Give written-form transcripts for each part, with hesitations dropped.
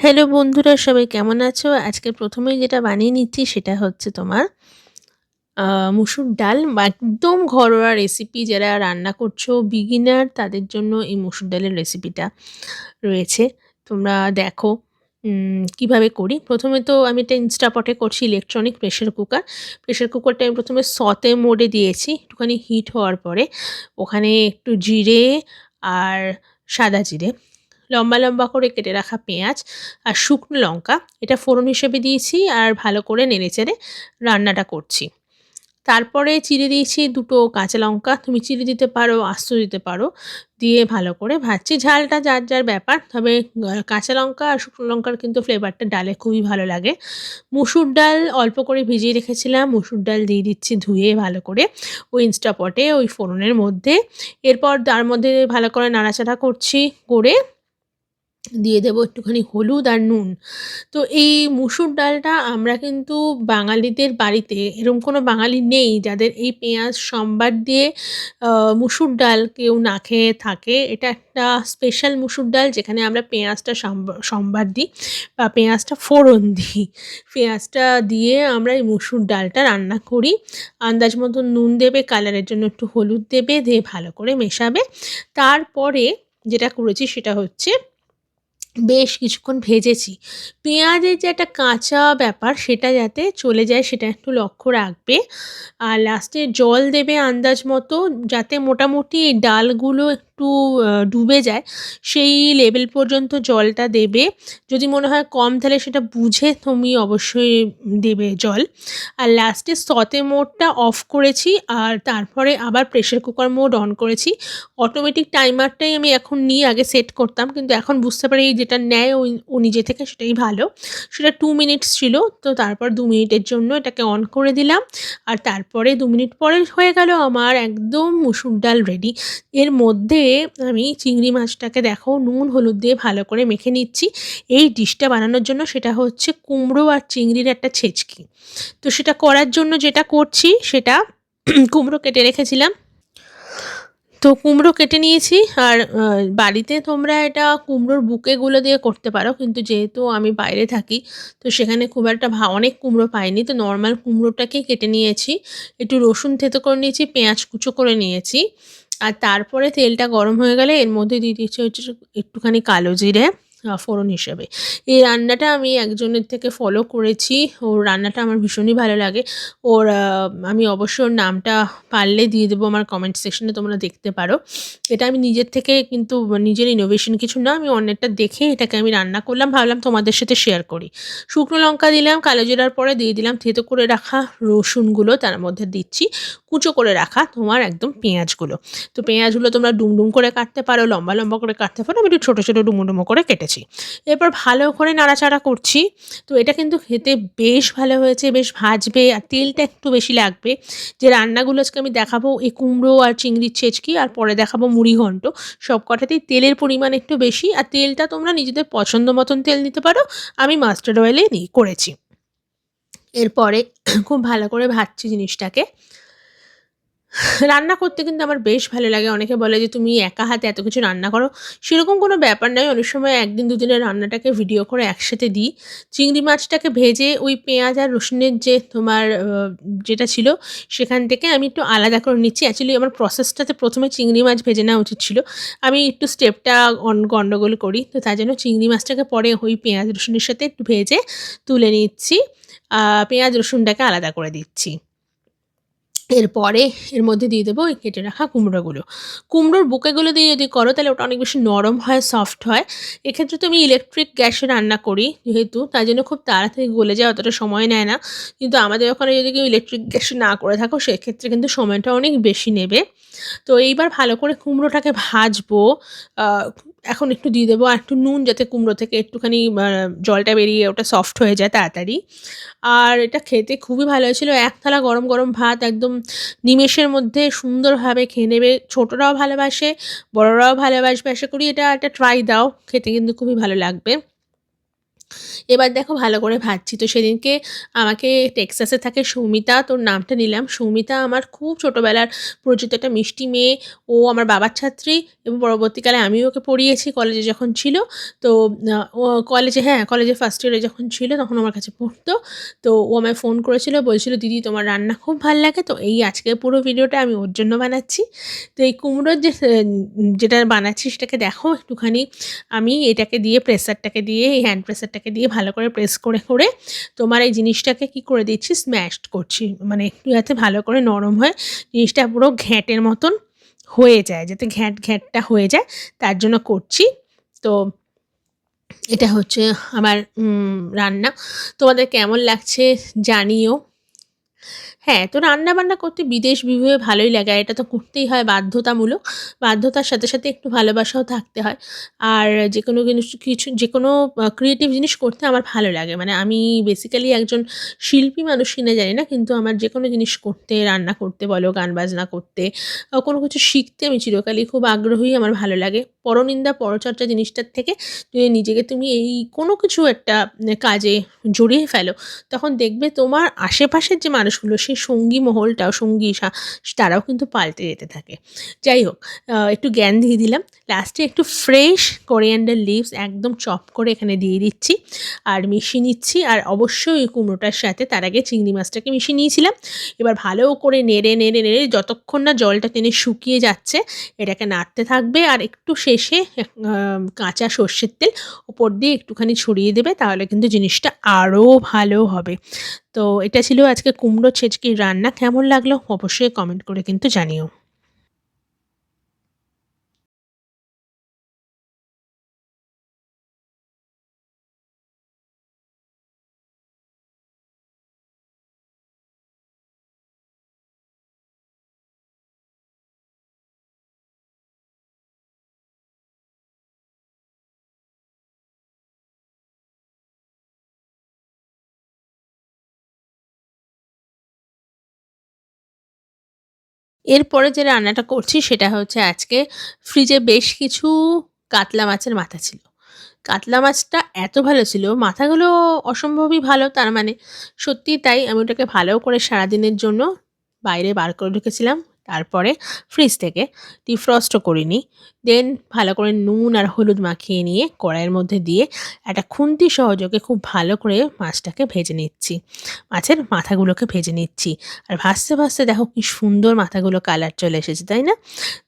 Hello বন্ধুরা, সবাই কেমন আছো? আজকে প্রথমেই যেটা বানিয়ে নিচ্ছি সেটা হচ্ছে তোমার মুসুর ডাল। একদম ঘরোয়া রেসিপি। যারা রান্না করছো বিগিনার তাদের জন্য এই মুসুর ডালের রেসিপিটা রয়েছে। তোমরা দেখো কীভাবে করি। প্রথমে তো আমি একটা ইনস্টাপটে করছি, ইলেকট্রনিক প্রেশার কুকার। প্রেশার কুকারটা আমি প্রথমে সতে মোডে দিয়েছি। একটুখানি হিট হওয়ার পরে ওখানে একটু জিরে আর সাদা জিরে, লম্বা লম্বা করে কেটে রাখা পেঁয়াজ আর শুকনো লঙ্কা এটা ফোড়ন হিসেবে দিয়েছি আর ভালো করে নেড়েচেড়ে রান্নাটা করছি। তারপরে চিড়ে দিয়েছি দুটো কাঁচা লঙ্কা, তুমি চিড়ে দিতে পারো, আস্ত দিতে পারো, দিয়ে ভালো করে ভাজছি। ঝালটা যার যার ব্যাপার, তবে কাঁচা লঙ্কা আর শুকনো লঙ্কার কিন্তু ফ্লেভারটা ডালে খুবই ভালো লাগে। মুসুর ডাল অল্প করে ভিজিয়ে রেখেছিলাম, মুসুর ডাল দিয়ে দিচ্ছি ধুয়ে ভালো করে ওই ইনস্টাপটে ওই ফোড়নের মধ্যে। এরপর তার মধ্যে ভালো করে নাড়াচাড়া করছি, করে দিয়ে দেবো একটুখানি হলুদ আর নুন। তো এই মুসুর ডালটা আমরা কিন্তু বাঙালিদের বাড়িতে এরকম কোনো বাঙালি নেই যাদের এই পেঁয়াজ সম্বার দিয়ে মুসুর ডাল কেউ না খেয়ে থাকে। এটা একটা স্পেশাল মুসুর ডাল যেখানে আমরা পেঁয়াজটা সম্বার দিই বা পেঁয়াজটা ফোড়ন দিই। পেঁয়াজটা দিয়ে আমরা এই মুসুর ডালটা রান্না করি। আন্দাজ মতো নুন দেবে, কালারের জন্য একটু হলুদ দেবে, দিয়ে ভালো করে মেশাবে। তারপরে যেটা করেছি সেটা হচ্ছে বেশ কিছুক্ষণ ভেজেছি। পেঁয়াজের যে একটা কাঁচা ব্যাপার সেটা যাতে চলে যায় সেটা একটু লক্ষ্য রাখবে। আর লাস্টে জল দেবে আন্দাজ মতো, যাতে মোটামুটি এই ডালগুলো একটু ডুবে যায় সেই লেভেল পর্যন্ত জলটা দেবে। যদি মনে হয় কম তাহলে সেটা বুঝে তুমি অবশ্যই দেবে জল। আর লাস্টে সতে মোডটা অফ করেছি আর তারপরে আবার প্রেশার কুকার মোড অন করেছি। অটোমেটিক টাইমারটাই আমি এখন নিয়ে আগে সেট করতাম, কিন্তু এখন বুঝতে পারি যেটা নেয় ও নিজে থেকে সেটাই ভালো। সেটা 2 মিনিটস ছিল। তো তারপর 2 মিনিটের জন্য এটাকে অন করে দিলাম। আর তারপরে 2 মিনিট পরে হয়ে গেল আমার একদম মুসুর ডাল রেডি। এর মধ্যে আমি চিংড়ি মাছটাকে দেখো নুন হলুদ দিয়ে ভালো করে মেখে নিচ্ছি। এই ডিশটা বানানোর জন্য সেটা হচ্ছে কুমড়ো আর চিংড়ির একটা ছেঁচকি। তো সেটা করার জন্য যেটা করছি সেটা কুমড়ো কেটে রেখেছিলাম। তো কুমড়ো কেটে নিয়েছি। আর বাড়িতে তোমরা এটা কুমড়োর বুকেগুলো দিয়ে করতে পারো, কিন্তু যেহেতু আমি বাইরে থাকি তো সেখানে খুব একটা অনেক কুমড়ো পাইনি, তো নর্মাল কুমড়োটাকেই কেটে নিয়েছি। একটু রসুন থেতো করে নিয়েছি, পেঁয়াজ কুচো করে নিয়েছি। আর তারপরে তেলটা গরম হয়ে গেলে এর মধ্যে দিয়ে দিচ্ছি হচ্ছে একটুখানি কালো জিরে ফোড়ন হিসেবে। এই রান্নাটা আমি একজনের থেকে ফলো করেছি, ওর রান্নাটা আমার ভীষণই ভালো লাগে। ওর আমি অবশ্য ওর নামটা পারলে দিয়ে দেবো আমার কমেন্ট সেকশনে, তোমরা দেখতে পারো। এটা আমি নিজের থেকে, কিন্তু নিজের ইনোভেশন কিছু না, আমি অন্যেরটা দেখে এটাকে আমি রান্না করলাম, ভাবলাম তোমাদের সাথে শেয়ার করি। শুকনো লঙ্কা দিলাম, কালো জিরার পরে দিয়ে দিলাম থেতো করে রাখা রসুনগুলো, তার মধ্যে দিচ্ছি কুচো করে রাখা তোমার একদম পেঁয়াজগুলো। তো পেঁয়াজগুলো তোমরা ডুমডুম করে কাটতে পারো, লম্বা লম্বা করে কাটতে পারো, আমি একটু ছোটো ছোটো ডুমো ডুমো করে কেটেছি। এরপর ভালো করে নাড়াচাড়া করছি। তো এটা কিন্তু খেতে বেশ ভালো হয়েছে, বেশ ভাজবে আর তেলটা একটু বেশি লাগবে। যে রান্নাগুলো আজকে আমি দেখাবো এই কুমড়ো আর চিংড়ির ছেচকি আর পরে দেখাবো মুড়িঘণ্ট, সব কটাতেই তেলের পরিমাণ একটু বেশি। আর তেলটা তোমরা নিজেদের পছন্দ মতন তেল নিতে পারো, আমি মাস্টার্ড অয়েলে করেছি। এরপরে খুব ভালো করে ভাজছি জিনিসটাকে। রান্না করতে কিন্তু আমার বেশ ভালো লাগে। অনেকে বলে যে তুমি একা হাতে এত কিছু রান্না করো। সেরকম কোনো ব্যাপার নয়। অনেক সময় একদিন দুদিনের রান্নাটাকে ভিডিও করে একসাথে দিই। চিংড়ি মাছটাকে ভেজে ওই পেঁয়াজ আর রসুনের যে তোমার যেটা ছিল সেখান থেকে আমি একটু আলাদা করে নিচ্ছি। অ্যাকচুয়ালি আমার প্রসেসটাতে প্রথমে চিংড়ি মাছ ভেজে নেওয়া উচিত ছিল। আমি একটু স্টেপটা গন্ডগোল করি। তো তার জন্য চিংড়ি মাছটাকে পরে ওই পেঁয়াজ রসুনের সাথে একটু ভেজে তুলে নিচ্ছি। পেঁয়াজ রসুনটাকে আলাদা করে দিচ্ছি। এরপরে এর মধ্যে দিয়ে দেবো ওই কেটে রাখা কুমড়োগুলো। কুমড়োর বুকেগুলো দিয়ে যদি করো তাহলে ওটা অনেক বেশি নরম হয়, সফট হয়। এক্ষেত্রে তো আমি ইলেকট্রিক গ্যাসে রান্না করি যেহেতু, তাই জন্য খুব তাড়াতাড়ি গলে যায়, অতটা সময় নেয় না। কিন্তু আমাদের ওখানে যদি কেউ ইলেকট্রিক গ্যাসে না করে থাকো সেক্ষেত্রে কিন্তু সময়টা অনেক বেশি নেবে। তো এইবার ভালো করে কুমড়োটাকে ভাজবো। আ এখন একটু দিয়ে দেবো আরেকটু নুন, যাতে কুমড়ো থেকে একটুখানি জলটা বেরিয়ে ওটা সফট হয়ে যায় তাড়াতাড়ি। আর এটা খেতে খুবই ভালো হয়েছিল। এক থালা গরম গরম ভাত একদম নিমেষের মধ্যে সুন্দরভাবে খেয়ে নেবে। ছোটরাও ভালোবাসে, বড়রাও ভালোবাসবে। আশা করি এটা একটা ট্রাই দাও, খেতে কিন্তু খুবই ভালো লাগবে। এবার দেখো ভালো করে ভাজছি। তো সেদিনকে আমাকে টেক্সাসে থাকে সৌমিতা, তোর নামটা নিলাম। সৌমিতা আমার খুব ছোটোবেলার পরিচিত একটা মিষ্টি মেয়ে। ও আমার বাবার ছাত্রী এবং পরবর্তীকালে আমিও ওকে পড়িয়েছি কলেজে যখন ছিল। তো ও কলেজে, হ্যাঁ, কলেজে ফার্স্ট ইয়ারে যখন ছিল তখন আমার কাছে পড়তো। তো ও আমায় ফোন করেছিল, বলছিল, "দিদি তোমার রান্না খুব ভাল লাগে।" তো এই আজকে পুরো ভিডিওটা আমি ওর জন্য বানাচ্ছি। তো এই কুমড়োর যে যেটা বানাচ্ছি সেটাকে দেখো একটুখানি। আমি এটাকে দিয়ে প্রেসারটাকে দিয়ে এই হ্যান্ড প্রেসারটাকে দিয়ে ভালো করে প্রেস করে করে তোমার এই জিনিসটাকে কি করে দিচ্ছি, স্ম্যাশড করছি, মানে একটু যাতে ভালো করে নরম হয়, জিনিসটা পুরো ঘ্যাঁটের মতন হয়ে যায়, যাতে ঘ্যাঁট ঘ্যাঁটটা হয়ে যায়, তার জন্য করছি। তো এটা হচ্ছে আমার রান্না। তোমাদের কেমন লাগছে জানিও। হ্যাঁ, তো রান্না-বান্না করতে বিদেশ বিভুঁইয়ে ভালোই লাগে। আর এটা তো করতেই হয় বাধ্যতামূলক। বাধ্যতার সাথে, সাথে একটু ভালোবাসাও থাকতে হয়। আর যেকোনো যেকোনো ক্রিয়েটিভ জিনিস করতে আমার ভালো লাগে। মানে আমি বেসিক্যালি একজন শিল্পী মানুষ কিনা জানি না। কিন্তু আমার যেকোনো জিনিস করতে, রান্না করতে বলো, গান-বাজনা করতে, কোনো কিছু শিখতে আমি চিরকালই খুব আগ্রহী, আমার ভালো লাগে। পরনিন্দা, পরচর্চা জিনিসটার থেকে যদি নিজেকে তুমি এই কোনো কিছু একটা কাজে জড়িয়ে ফেলো, তখন দেখবে তোমার আশেপাশের যে মানুষগুলো, সেই সঙ্গী মহলটাও, তারাও কিন্তু পাল্টে যেতে থাকে। যাই হোক, একটু জ্ঞান দিয়ে দিলাম। লাস্টে একটু ফ্রেশ কোরিয়ান্ডার লিভস একদম চপ করে এখানে দিয়ে দিচ্ছি আর মিশিয়ে নিচ্ছি। আর অবশ্যই ওই কুমড়োটার সাথে তার আগে চিংড়ি মাছটাকে মিশিয়ে নিয়েছিলাম। এবার ভালো করে নেড়ে নেড়ে নেড়ে যতক্ষণ না জলটা টেনে শুকিয়ে যাচ্ছে, এটাকে নাড়তে থাকবে। আর একটু শেষে কাঁচা সর্ষের তেল ওপর দিয়ে একটুখানি ছড়িয়ে দেবে, তাহলে কিন্তু জিনিসটা আরও ভালো হবে। তো এটা ছিল আজকে কুমড়ো ছেচকির রান্না। কেমন লাগলো অবশ্যই কমেন্ট করে কিন্তু জানিও। এরপরে যে রান্নাটা করছি সেটা হচ্ছে আজকে ফ্রিজে বেশ কিছু কাতলা মাছের মাথা ছিল। কাতলা মাছটা এত ভালো ছিল, মাথাগুলো অসম্ভবই ভালো, তার মানে সত্যিই তাই। আমি ওটাকে ভালো করে সারাদিনের জন্য বাইরে বার করে রেখেছিলাম। তারপরে ফ্রিজ থেকে ডিফ্রস্টও করিনি। দেন ভালো করে নুন আর হলুদ মাখিয়ে নিয়ে কড়াইয়ের মধ্যে দিয়ে একটা খুন্তি সহযোগে খুব ভালো করে মাছটাকে ভেজে নিচ্ছি। মাছের মাথাগুলোকে ভেজে নিচ্ছি। আর ভাজতে, ভাজতে দেখো কি সুন্দর মাথাগুলো কালার চলে এসেছে, তাই না?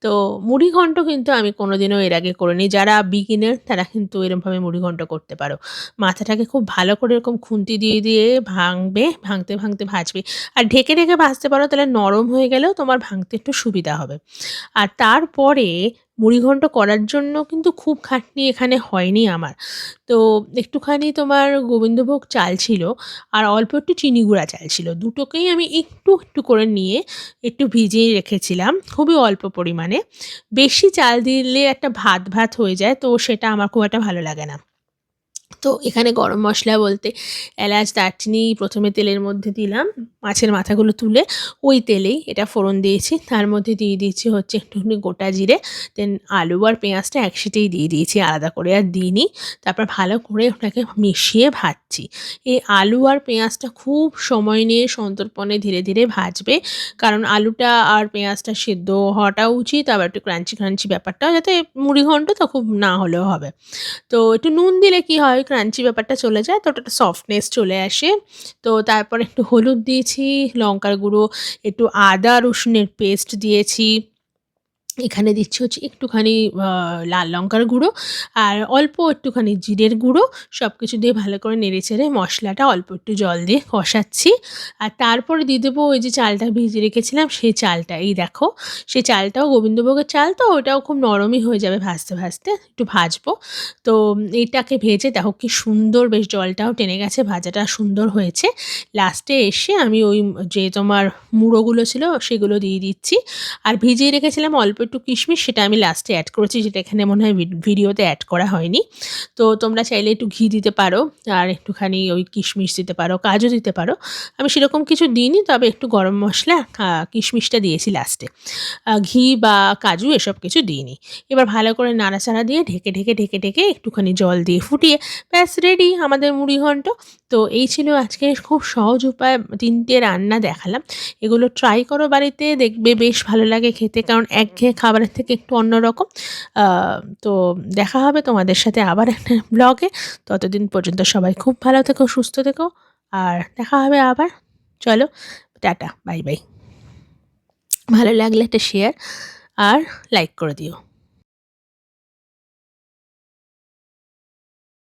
তো মুড়িঘণ্ট কিন্তু আমি কোনোদিনও এর আগে করিনি। যারা বিগিনার তারা কিন্তু এরমভাবে মুড়িঘণ্ট করতে পারো। মাথাটাকে খুব ভালো করে এরকম খুন্তি দিয়ে, দিয়ে ভাঙবে, ভাঙতে, ভাঙতে ভাজবে। আর ঢেকে, ঢেকে ভাজতে পারো, তাহলে নরম হয়ে গেলেও তোমার ভাঙতে একটু সুবিধা হবে। আর তারপরে মুড়িঘণ্ট করার জন্য কিন্তু খুব খাটনি এখানে হয়নি আমার। তো একটুখানি তোমার গোবিন্দভোগ চাল ছিল আর অল্প একটু চিনি গুঁড়া চাল ছিল। দুটোকেই আমি একটু, একটু করে নিয়ে একটু ভিজিয়ে রেখেছিলাম, খুবই অল্প পরিমাণে। বেশি চাল দিলে একটা ভাত, ভাত হয়ে যায়, তো সেটা আমার খুব একটা ভালো লাগে না। তো এখানে গরম মশলা বলতে এলাচ, দারচিনি ১ম এ তেলের মধ্যে দিলাম। মাছের মাথাগুলো তুলে ওই তেলেই এটা ফোড়ন দিয়েছি। তার মধ্যে দিয়ে দিয়েছি হচ্ছে একটুখানি গোটা জিরে। দেন আলু আর পেঁয়াজটা একসাথেই দিয়ে দিয়েছি, আলাদা করে আর দিইনি। তারপর ভালো করে ওটাকে মিশিয়ে ভাজছি। এই আলু আর পেঁয়াজটা খুব সময় নিয়ে সন্তর্পণে ধীরে, ধীরে ভাজবে। কারণ আলুটা আর পেঁয়াজটা সেদ্ধ হওয়াটাও উচিত। আবার একটু ক্রাঞ্চি, ক্রাঞ্চি ব্যাপারটাও, যাতে মুড়িঘণ্ট তো খুব না হলেও হবে। তো একটু নুন দিলে কি হয়, ক্রাঞ্চি ব্যাপারটা চলে যায়, তো ওটা একটা সফটনেস চলে আসে। তো তারপরে একটু হলুদ দিয়েছি, লঙ্কার গুঁড়ো, একটু আদা রসুনের পেস্ট দিয়েছি। এখানে দিচ্ছি হচ্ছে একটুখানি লাল লঙ্কার গুঁড়ো আর অল্প একটুখানি জিরের গুঁড়ো। সবকিছু দিয়ে ভালো করে নেড়েচেড়ে মশলাটা অল্প একটু জল দিয়ে কষাচ্ছি। আর তারপরে দিয়ে দেবো ওই যে চালটা ভিজিয়ে রেখেছিলাম সেই চালটা। এই দেখো, সেই চালটাও গোবিন্দভোগের চাল, তো ওটাও খুব নরমই হয়ে যাবে ভাজতে, ভাজতে। একটু ভাজবো। তো এইটাকে ভেজে দেখো কি সুন্দর বেশ জলটাও টেনে গেছে, ভাজাটা সুন্দর হয়েছে। লাস্টে এসে আমি ওই যে তোমার মুড়োগুলো ছিল সেগুলো দিয়ে দিচ্ছি। আর ভিজিয়ে রেখেছিলাম অল্প একটু কিশমিশ সেটা আমি লাস্টে অ্যাড করেছি, যেটা এখানে মনে হয় ভিডিওতে অ্যাড করা হয়নি। তো তোমরা চাইলে একটু ঘি দিতে পারো, আর একটুখানি ওই কিশমিশ দিতে পারো, কাজু দিতে পারো। আমি সেরকম কিছু দিইনি, তবে একটু গরম মসলা, কিশমিশটা দিয়েছি লাস্টে। ঘি বা কাজু এসব কিছু দিইনি। এবার ভালো করে নাড়াচাড়া দিয়ে ঢেকে একটুখানি জল দিয়ে ফুটিয়ে ব্যাস রেডি আমাদের মুড়ি ঘন্ট। তো এই ছিল আজকে খুব সহজ উপায়ে ৩ টে রান্না দেখালাম। এগুলো ট্রাই করো বাড়িতে, দেখবে বেশ ভালো লাগে খেতে, কারণ একঘেয়ে খাবারের থেকে একটু অন্যরকম। আ তো দেখা হবে তোমাদের সাথে আবার একটা ব্লগে। ততদিন পর্যন্ত সবাই খুব ভালো থেকো, সুস্থ থেকো, আর দেখা হবে আবার। চলো টাটা, বাই বাই। ভালো লাগলে একটা শেয়ার আর লাইক করে দিও।